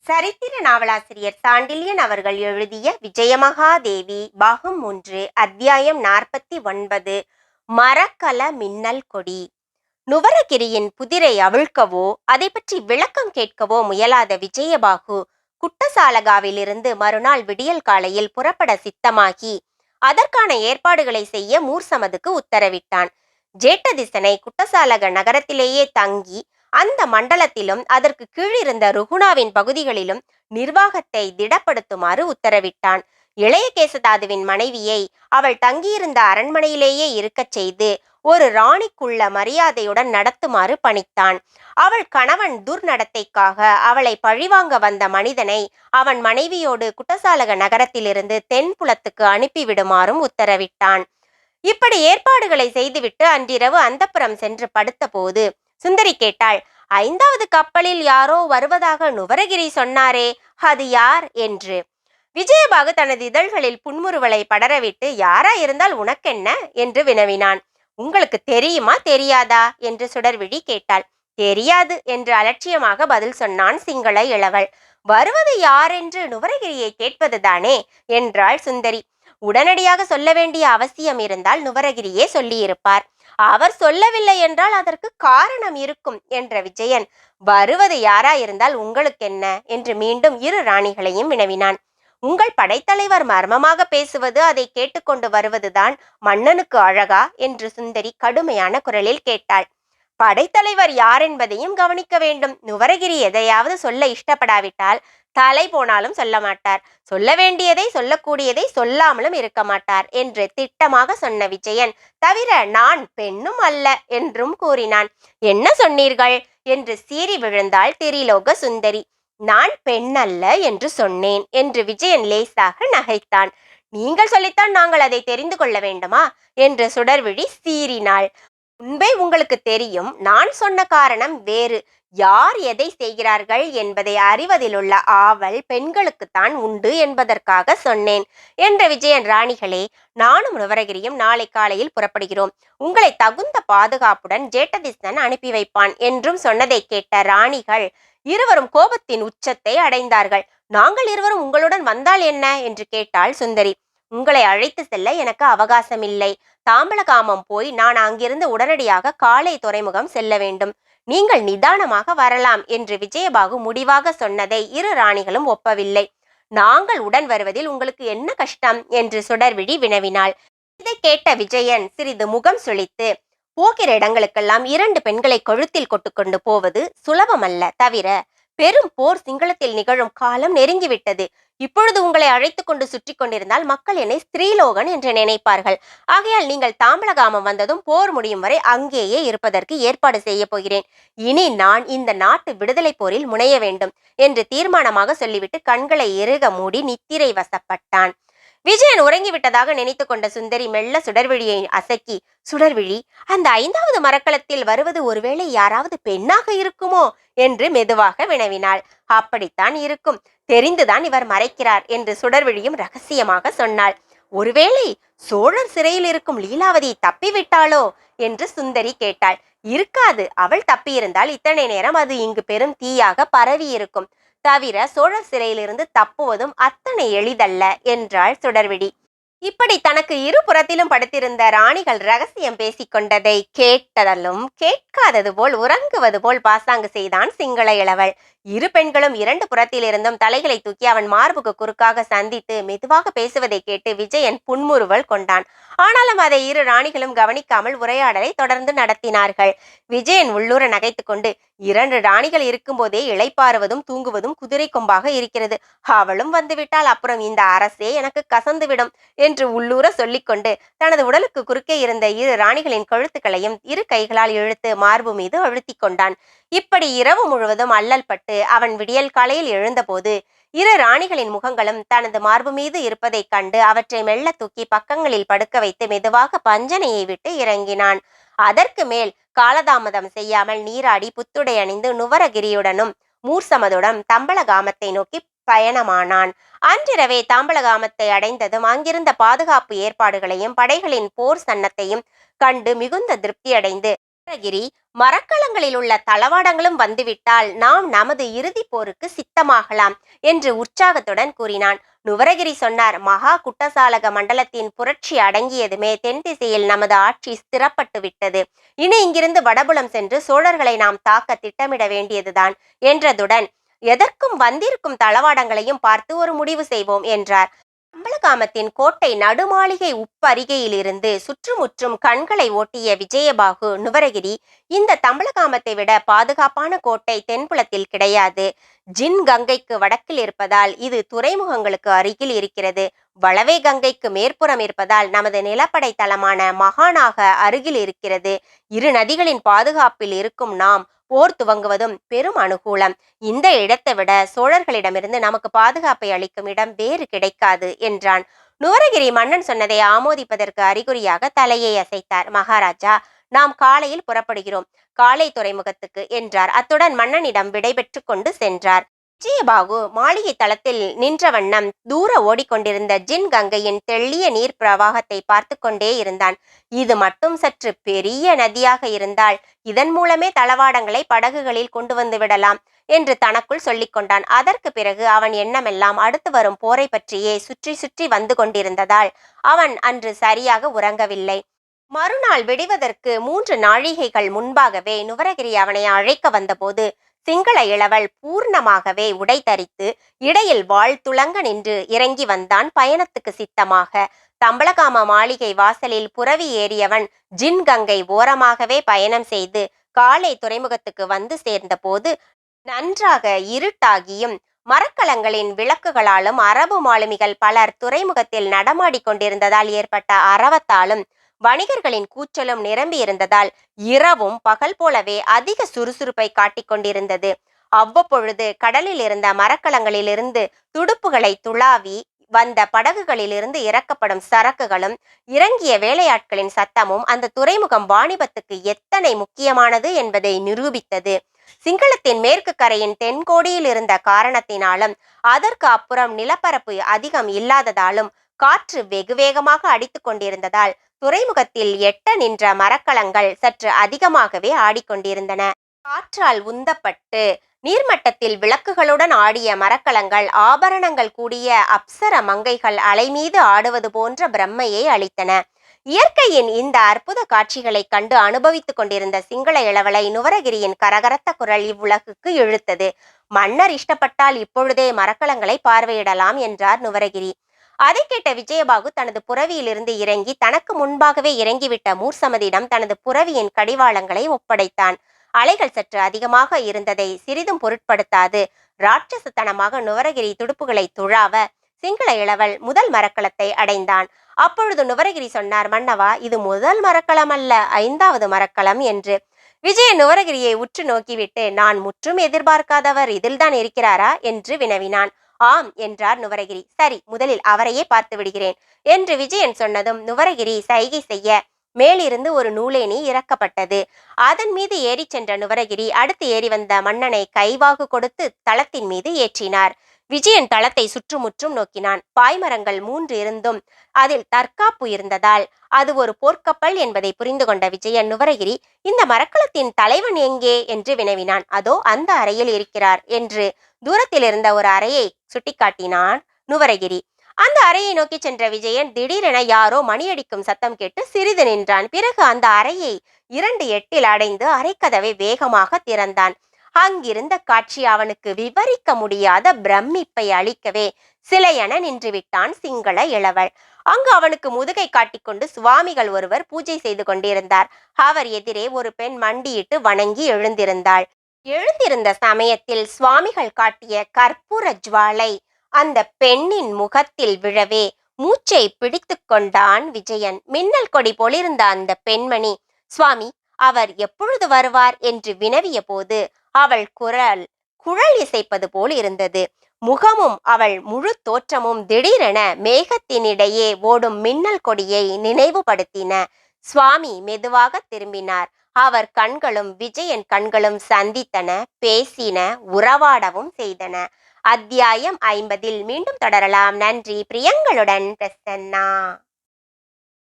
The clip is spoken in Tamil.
சரித்திர நாவலாசிரியர் சாண்டில்யன் அவர்கள் எழுதிய விஜயமகாதேவி பாகம் 1 அத்தியாயம் 49 மரக்கல மின்னல் கொடி. நுவரகிரியின் புதிரை அவிழ்க்கவோ அதை பற்றி விளக்கம் கேட்கவோ முயலாத விஜயபாகு குட்டசாலகாவிலிருந்து மறுநாள் விடியல் காலையில் புறப்பட சித்தமாகி அதற்கான ஏற்பாடுகளை செய்ய மூர்சமதுக்கு உத்தரவிட்டான். ஜேட்டதிசனை குட்டசாலக நகரத்திலேயே தங்கி அந்த மண்டலத்திலும் அதற்கு கீழிருந்த ருகுணாவின் பகுதிகளிலும் நிர்வாகத்தை திடப்படுத்துமாறு உத்தரவிட்டான். இளைய கேசதாதுவின் மனைவியை அவள் தங்கியிருந்த அரண்மனையிலேயே இருக்கச் செய்து ஒரு ராணிக்குள்ள மரியாதையுடன் நடத்துமாறு பணித்தான். அவள் கணவன் துர்நடத்தைக்காக அவளை பழிவாங்க வந்த மனிதனை அவன் மனைவியோடு குட்டசாலக நகரத்திலிருந்து தென்புலத்துக்கு அனுப்பிவிடுமாறும் உத்தரவிட்டான். இப்படி ஏற்பாடுகளை செய்துவிட்டு அன்றிரவு அந்தப்புறம் சென்று படுத்த போது சுந்தரி கேட்டாள், 5வது கப்பலில் யாரோ வருவதாக நுவரகிரி சொன்னாரே, அது யார் என்று. விஜயபாகு தனது இதழ்களில் புன்முறுவலை படரவிட்டு, யாரா இருந்தால் உனக்கென்ன என்று வினவினான். உங்களுக்கு தெரியுமா தெரியாதா என்று சுடர்விழி கேட்டாள். தெரியாது என்று அலட்சியமாக பதில் சொன்னான் சிங்கள இளவல். வருவது யாரென்று நுவரகிரியை கேட்பதுதானே என்றாள் சுந்தரி. உடனடியாக சொல்ல வேண்டிய அவசியம் இருந்தால் நுவரகிரியே சொல்லியிருப்பார். அவர் சொல்லவில்லை என்றால் அதற்கு காரணம் இருக்கும் என்ற விஜயன், வருவது யாரா இருந்தால் உங்களுக்கென்ன என்று மீண்டும் இரு ராணிகளையும் வினவினான். உங்கள் படைத்தலைவர் மர்மமாக பேசுவது அதை கேட்டுக்கொண்டு வருவதுதான் மன்னனுக்கு அழகா என்று சுந்தரி கடுமையான குரலில் கேட்டாள். படைத்தலைவர் யார் என்பதையும் கவனிக்க வேண்டும். நுவரகிரி எதையாவது சொல்ல இஷ்டப்படாவிட்டால் தலை போனாலும் சொல்ல மாட்டார். சொல்ல வேண்டியதை சொல்லக்கூடியதை சொல்லாமலும் இருக்க மாட்டார் என்று திட்டமாக சொன்ன விஜயன், தவிர நான் பெண்ணும் அல்ல என்றும் கூறினான். என்ன சொன்னீர்கள் என்று சீறி விழுந்தாள் திரிலோக சுந்தரி. நான் பெண் அல்ல என்று சொன்னேன் என்று விஜயன் லேசாக நகைத்தான். நீங்கள் சொல்லித்தான் நாங்கள் அதை தெரிந்து கொள்ள வேண்டுமா என்று சுடர்விழி சீறினாள். முன்பே உங்களுக்கு தெரியும், நான் சொன்ன காரணம் வேறு. யார் எதை செய்கிறார்கள் என்பதை அறிவதிலுள்ள ஆவல் பெண்களுக்குத்தான் உண்டு என்பதற்காக சொன்னேன் என்ற விஜயன். ராணிகளே, நானும் நுவரகிரியும் நாளை காலையில் புறப்படுகிறோம். உங்களை தகுந்த பாதுகாப்புடன் ஜேட்டதிசன் அனுப்பி வைப்பான் என்றும் சொன்னதை கேட்ட ராணிகள் இருவரும் கோபத்தின் உச்சத்தை அடைந்தார்கள். நாங்கள் இருவரும் உங்களுடன் வந்தால் என்ன என்று கேட்டாள் சுந்தரி. உங்களை அழைத்து செல்ல எனக்கு அவகாசம் இல்லை. தாம்பலகாமம் போய் நான் அங்கிருந்து உடனடியாக காலை துறைமுகம் செல்ல வேண்டும். நீங்கள் நிதானமாக வரலாம் என்று விஜயபாகு முடிவாக சொன்னதை இரு ராணிகளும் ஒப்பவில்லை. நாங்கள் உடன் வருவதில் உங்களுக்கு என்ன கஷ்டம் என்று சுடர்விழி வினவினாள். இதை கேட்ட விஜயன் சிறிது முகம் சுளித்து, போகிற இடங்களுக்கெல்லாம் 2 பெண்களை கழுத்தில் கொண்டு போவது சுலபமல்ல. தவிர பெரும் போர் சிங்களத்தில் நிகழும் காலம் நெருங்கிவிட்டது. இப்பொழுது உங்களை அழைத்து கொண்டு சுற்றி கொண்டிருந்தால் மக்கள் என்னை ஸ்திரீலோகன் என்று நினைப்பார்கள். ஆகையால் நீங்கள் தாம்பலகாமம் வந்ததும் போர் முடியும் வரை அங்கேயே இருப்பதற்கு ஏற்பாடு செய்ய போகிறேன். இனி நான் இந்த நாட்டு விடுதலை போரில் முனைய வேண்டும் என்று தீர்மானமாக சொல்லிவிட்டு கண்களை இறுக மூடி நித்திரை வசப்பட்டான். விஜயன் உறங்கிவிட்டதாக நினைத்து கொண்ட சுந்தரி மெல்ல சுடர்விழியை அசக்கி, சுடர்விழி, அந்த 5வது மரக்கலத்தில் வருவது ஒருவேளை யாராவது பெண்ணாக இருக்குமோ என்று மெதுவாக வினவினாள். அப்படித்தான் இருக்கும், தெரிந்துதான் இவர் மறைக்கிறார் என்று சுடர்விழியும் ரகசியமாக சொன்னாள். ஒருவேளை சோழர் சிறையில் இருக்கும் லீலாவதி தப்பிவிட்டாளோ என்று சுந்தரி கேட்டாள். இருக்காது, அவள் தப்பியிருந்தால் இத்தனை நேரம் அது இங்கு பெரும் தீயாக பரவி இருக்கும். தவிர சோழர் சிறையிலிருந்து தப்புவதும் அத்தனை எளிதல்ல என்றாள் சுடர்விழி. இப்படி தனக்கு இருபுறத்திலும் படுத்திருந்த ராணிகள் ரகசியம் பேசிக்கொண்டதை கேட்டதலும் கேட்காதது போல் உறங்குவது போல் பாசாங்கு செய்தான் சிங்கள இளவல். இரு பெண்களும் 2 புறத்திலிருந்தும் தலைகளை தூக்கி அவன் மார்புக்கு குறுக்காக சந்தித்து மெதுவாக பேசுவதை கேட்டு விஜயன் புன்முறுவல் கொண்டான். ஆனாலும் அதை இரு ராணிகளும் கவனிக்காமல் உரையாடலை தொடர்ந்து நடத்தினார்கள். விஜயன் உள்ளூர நகைத்து கொண்டு, 2 ராணிகள் இருக்கும்போதே இளைப்பாறுவதும் தூங்குவதும் குதிரை கொம்பாக இருக்கிறது. அவளும் வந்துவிட்டால் அப்புறம் இந்த அரசே எனக்கு கசந்துவிடும் என்று உள்ளூர சொல்லிக்கொண்டு தனது உடலுக்கு குறுக்கே இருந்த 2 ராணிகளின் கழுத்துக்களையும் 2 கைகளால் இழுத்து மார்பு மீது அழுத்தி கொண்டான். இப்படி இரவு முழுவதும் அல்லல் பட்டு அவன் விடியல் காலையில் எழுந்தபோது 2 ராணிகளின் முகங்களும் தனது மார்பு மீது இருப்பதைக் கண்டு அவற்றை மெல்ல தூக்கி பக்கங்களில் படுக்க வைத்து மெதுவாக பஞ்சனையை விட்டு இறங்கினான். அதற்கு மேல் காலதாமதம் செய்யாமல் நீராடி புத்துடை அணிந்து நுவரகிரியுடனும் மூர்சமதுடன் தம்பலகாமத்தை நோக்கி பயணமானான். அன்றிரவே தாம்பலகாமத்தை அடைந்ததும் அங்கிருந்த பாதுகாப்பு ஏற்பாடுகளையும் படைகளின் போர் சன்னத்தையும் கண்டு மிகுந்த திருப்தி அடைந்து நுவரகிரி, மரக்கலங்களில் உள்ள தளவாடங்களும் வந்துவிட்டால் நாம் நமது இறுதி போருக்கு சித்தமாகலாம் என்று உற்சாகத்துடன் கூறினான். நுவரகிரி சொன்னார், மகா குட்டசாலக மண்டலத்தின் புரட்சி அடங்கியதுமே தென் திசையில் நமது ஆட்சி ஸ்திரப்பட்டு விட்டது. இனி இங்கிருந்து வடபுலம் சென்று சோழர்களை நாம் தாக்க திட்டமிட வேண்டியதுதான் என்றதுடன், எதற்கும் வந்திருக்கும் தளவாடங்களையும் பார்த்து ஒரு முடிவு செய்வோம் என்றார். தம்பலகாமத்தின் கோட்டை நடுமாளிகை உப்பருகையிலிருந்து சுற்றுமுற்றும் கண்களை ஓட்டிய விஜயபாகு நுவரகிரி, இந்த தம்பலகாமத்தை விட பாதுகாப்பான கோட்டை தென்புலத்தில் கிடையாது. ஜின் கங்கைக்கு வடக்கில் இருப்பதால் இது துறைமுகங்களுக்கு அருகில் இருக்கிறது. வளவே கங்கைக்கு மேற்புறம் இருப்பதால் நமது நிலப்படை தளமான மகானாக அருகில் இருக்கிறது. இரு நதிகளின் பாதுகாப்பில் இருக்கும் நாம் போர் துவங்குவதும் பெரும் அனுகூலம். இந்த இடத்தை விட சோழர்களிடமிருந்து நமக்கு பாதுகாப்பை அளிக்கும் இடம் வேறு கிடைக்காது என்றான். நுவரகிரி மன்னன் சொன்னதை ஆமோதிப்பதற்கு அறிகுறியாக தலையை அசைத்தார். மகாராஜா, நாம் காலையில் புறப்படுகிறோம், காலை துறைமுகத்துக்கு என்றார். அத்துடன் மன்னனிடம் விடைபெற்று கொண்டு சென்றார். விஜயபாகு மாளிகை தளத்தில் நின்ற வண்ணம் தூர ஓடிக்கொண்டிருந்த ஜின் கங்கையின் தெள்ளிய நீர் பிரவாகத்தை பார்த்து கொண்டே இருந்தான். இது மட்டும் சற்று பெரிய நதியாக இருந்தால் இதன் மூலமே தளவாடங்களை படகுகளில் கொண்டு வந்து விடலாம் என்று தனக்குள் சொல்லிக் கொண்டான். அதற்கு பிறகு அவன் எண்ணமெல்லாம் அடுத்து வரும் போரை பற்றியே சுற்றி சுற்றி வந்து கொண்டிருந்ததால் அவன் அன்று சரியாக உறங்கவில்லை. மறுநாள் விடிவதற்கு 3 நாழிகைகள் முன்பாகவே நுவரகிரி அவனை அழைக்க வந்தபோது சிங்கள இளவல் பூர்ணமாகவே உடை தரித்து இடையில் வாழ் துளங்க நின்று இறங்கி வந்தான் பயணத்துக்கு சித்தமாக. தம்பலகாம மாளிகை வாசலில் புரவி ஏறியவன் ஜின் கங்கை ஓரமாகவே பயணம் செய்து காலை துறைமுகத்துக்கு வந்து சேர்ந்த போது நன்றாக இருட்டாகியும் மரக்கலங்களின் விளக்குகளாலும் அரபு மாலுமிகள் பலர் துறைமுகத்தில் நடமாடி கொண்டிருந்ததால் ஏற்பட்ட அரவத்தாலும் வணிகர்களின் கூச்சலும் நிரம்பி இருந்ததால் இரவும் பகல் போலவே அதிக சுறுசுறுப்பை காட்டிக் கொண்டிருந்தது. அவ்வப்பொழுது கடலில் இருந்த மரக்கலங்களிலிருந்து துடுப்புகளை துளாவி வந்த படகுகளிலிருந்து இறக்கப்படும் சரக்குகளும் இறங்கிய வேலையாட்களின் சத்தமும் அந்த துறைமுகம் வாணிபத்துக்கு எத்தனை முக்கியமானது என்பதை நிரூபித்தது. சிங்களத்தின் மேற்கு கரையின் தென்கோடியில் இருந்த காரணத்தினாலும் அதற்கு அப்புறம் நிலப்பரப்பு அதிகம் இல்லாததாலும் காற்று வெகு வேகமாக அடித்து கொண்டிருந்ததால் துறைமுகத்தில் எட்ட நின்ற மரக்கலங்கள் சற்று அதிகமாகவே ஆடிக்கொண்டிருந்தன. காற்றால் உந்தப்பட்டு நீர்மட்டத்தில் விளக்குகளுடன் ஆடிய மரக்கலங்கள் ஆபரணங்கள் கூடிய அப்சர மங்கைகள் அலைமீது ஆடுவது போன்ற பிரம்மையை அளித்தன. இயற்கையின் இந்த அற்புத காட்சிகளை கண்டு அனுபவித்துக் கொண்டிருந்த சிங்கள இளவலை நுவரகிரியின் கரகரத்த குரல் இவ்வுலகுக்கு இழுத்தது. மன்னர் இஷ்டப்பட்டால் இப்பொழுதே மரக்கலங்களை பார்வையிடலாம் என்றார் நுவரகிரி. அதை கேட்ட விஜயபாகு தனது புரவியிலிருந்து இறங்கி தனக்கு முன்பாகவே இறங்கிவிட்ட மூர்சமதியிடம் தனது புரவியின் கடிவாளங்களை ஒப்படைத்தான். அலைகள் சற்று அதிகமாக இருந்ததை சிறிதும் பொருட்படுத்தாது ராட்சசத்தனமாக நுவரகிரி துடுப்புகளை துழாவ சிங்கள இளவல் முதல் மரக்கலத்தை அடைந்தான். அப்பொழுது நுவரகிரி சொன்னார், மன்னவா, இது முதல் மரக்கலம் அல்ல, 5வது மரக்கலம் என்று. விஜயன் நுவரகிரியை உற்று நோக்கிவிட்டு, நான் முற்றும் எதிர்பார்க்காதவர் இதில்தான் இருக்கிறாரா என்று வினவினான். ஆம் என்றார் நுவரகிரி. சரி, முதலில் அவரையே பார்த்து விடுகிறேன் என்று விஜயன் சொன்னதும் நுவரகிரி சைகை செய்ய மேலிருந்து ஒரு நூலேணி இறக்கப்பட்டது. அதன் மீது ஏறி சென்ற நுவரகிரி அடுத்து ஏறி வந்த மன்னனை கைவாகு கொடுத்து தளத்தின் மீது ஏற்றினார். விஜயன் தளத்தை சுற்றுமுற்றும் நோக்கினான். பாய்மரங்கள் 3 இருந்தும் அதில் தற்காப்பு இருந்ததால் அது ஒரு போர்க்கப்பல் என்பதை புரிந்து கொண்ட விஜயன் நுவரகிரி, இந்த மரக்கலத்தின் தலைவன் எங்கே என்று வினவினான். அதோ அந்த அறையில் இருக்கிறார் என்று தூரத்தில் இருந்த ஒரு அறையை சுட்டிக்காட்டினான் நுவரகிரி. அந்த அறையை நோக்கி சென்ற விஜயன் திடீரென யாரோ மணியடிக்கும் சத்தம் கேட்டு சிறிது நின்றான். பிறகு அந்த அறையை 2 எட்டில் அடைந்து அறைக்கதவை வேகமாக திறந்தான். அங்கிருந்த காட்சி அவனுக்கு விவரிக்க முடியாத பிரமிப்பை அளிக்கவே சிலையென நின்று விட்டான் சிங்கள இளவல். அங்கு அவனுக்கு முதுகை காட்டிக்கொண்டு சுவாமிகள் ஒருவர் பூஜை செய்து கொண்டிருந்தார். அவர் எதிரே ஒரு பெண் மண்டியிட்டு வணங்கி எழுந்திருந்தாள். எழுந்திருந்த சமயத்தில் சுவாமிகள் காட்டிய கற்பூர ஜுவாலை அந்த பெண்ணின் முகத்தில் விழவே மூச்சை பிடித்து கொண்டான் விஜயன். மின்னல் கொடி பொலிர்ந்த அந்த பெண்மணி, சுவாமி, அவர் எப்பொழுது வருவார் என்று வினவிய போது அவள் குழல் இசைப்பது போல் இருந்தது. முகமும் அவள் முழு தோற்றமும் திடீரென மேகத்தினிடையே ஓடும் மின்னல் கொடியை நினைவுபடுத்தின. சுவாமி மெதுவாக திரும்பினார். அவர் கண்களும் விஜயன் கண்களும் சந்தித்தன, பேசின, உறவாடவும் செய்தன. அத்தியாயம் 50 மீண்டும் தொடரலாம். நன்றி. பிரியங்களுடன் பிரசன்னா.